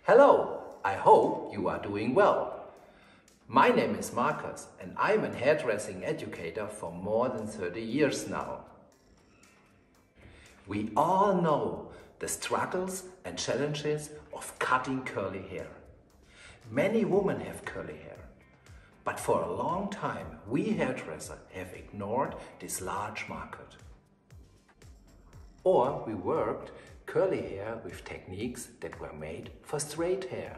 Hello, I hope you are doing well. My name is Marcus and I'm a hairdressing educator for more than 30 years now. We all know the struggles and challenges of cutting curly hair. Many women have curly hair, but for a long time we hairdressers have ignored this large market. Or we worked curly hair with techniques that were made for straight hair.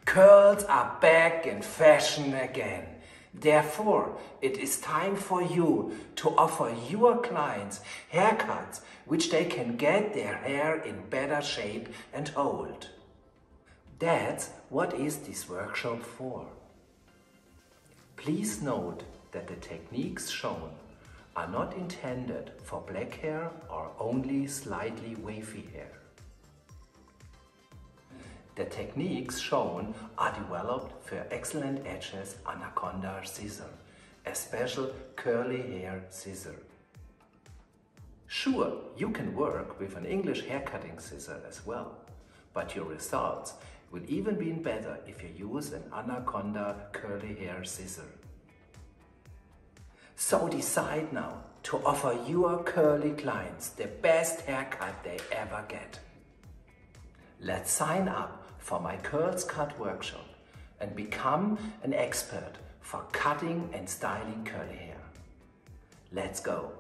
Curls are back in fashion again. Therefore, it is time for you to offer your clients haircuts which they can get their hair in better shape and hold. That's what is this workshop for. Please note that the techniques shown are not intended for black hair or only slightly wavy hair. The techniques shown are developed for excellent edges anaconda scissor, a special curly hair scissor. Sure, you can work with an English haircutting scissor as well, but your results will even be better if you use an anaconda curly hair scissor. So decide now to offer your curly clients the best haircut they ever get. Let's sign up for my Curls Cut workshop and become an expert for cutting and styling curly hair. Let's go!